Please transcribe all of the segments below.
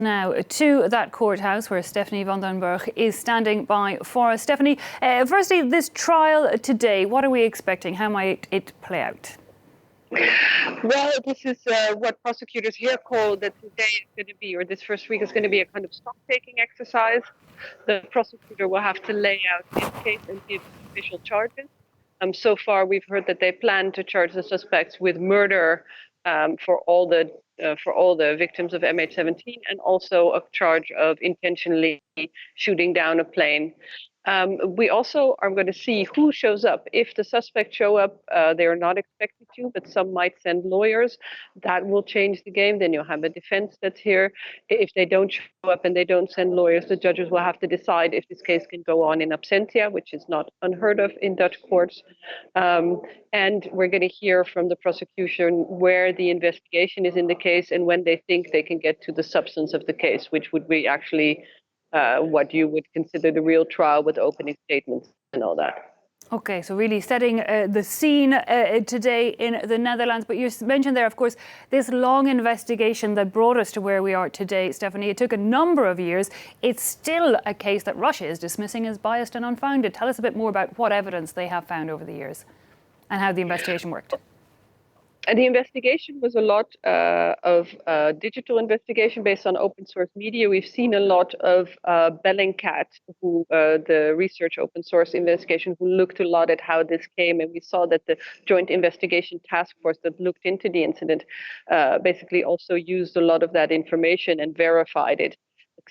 Now to that courthouse where Stephanie van den Berg is standing by for us. Stephanie, firstly, this trial today, what are we expecting? How might it play out? Well, this is what prosecutors here call that today is going to be, or this first week is going to be a kind of stock-taking exercise. The prosecutor will have to lay out his case and give official charges. So far, we've heard that they plan to charge the suspects with murder for all the victims of MH17, and also a charge of intentionally shooting down a plane. We also are going to see who shows up. If the suspects show up, they are not expected to, but some might send lawyers. That will change the game. Then you'll have a defense that's here. If they don't show up and they don't send lawyers, the judges will have to decide if this case can go on in absentia, which is not unheard of in Dutch courts. And we're going to hear from the prosecution where the investigation is in the case and when they think they can get to the substance of the case, which would be actually what you would consider the real trial with opening statements and all that. Okay, so really setting the scene today in the Netherlands. But you mentioned there, of course, this long investigation that brought us to where we are today, Stephanie. It took a number of years. It's still a case that Russia is dismissing as biased and unfounded. Tell us a bit more about what evidence they have found over the years and how the investigation worked. And the investigation was a lot of digital investigation based on open source media. We've seen a lot of Bellingcat, who the research open source investigation, who looked a lot at how this came. And we saw that the Joint Investigation Task Force that looked into the incident basically also used a lot of that information and verified it,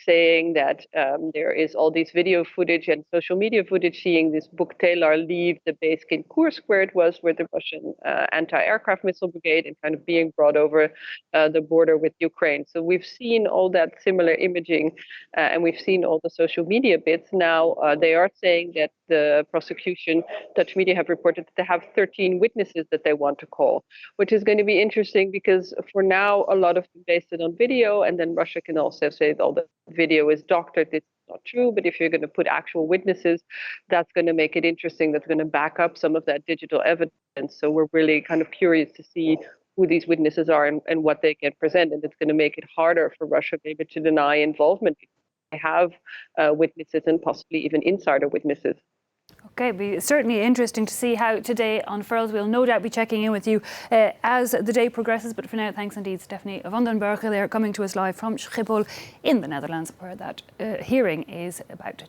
saying that there is all these video footage and social media footage seeing this Book Taylor leave the base in Kursk, where it was, where the Russian anti-aircraft missile brigade, and kind of being brought over the border with Ukraine. So we've seen all that similar imaging and we've seen all the social media bits. Now they are saying that the prosecution, Dutch media have reported that they have 13 witnesses that they want to call, which is going to be interesting because for now, a lot of them based it on video, and then Russia can also say all the video is doctored. It's not true, but if you're going to put actual witnesses, that's going to make it interesting. That's going to back up some of that digital evidence. So we're really kind of curious to see who these witnesses are and what they can present. And it's going to make it harder for Russia maybe to deny involvement. They have witnesses and possibly even insider witnesses. Okay, it'll be certainly interesting to see how today unfurls. We'll no doubt be checking in with you as the day progresses. But for now, thanks indeed, Stephanie van den Berg. They're coming to us live from Schiphol in the Netherlands, where that hearing is about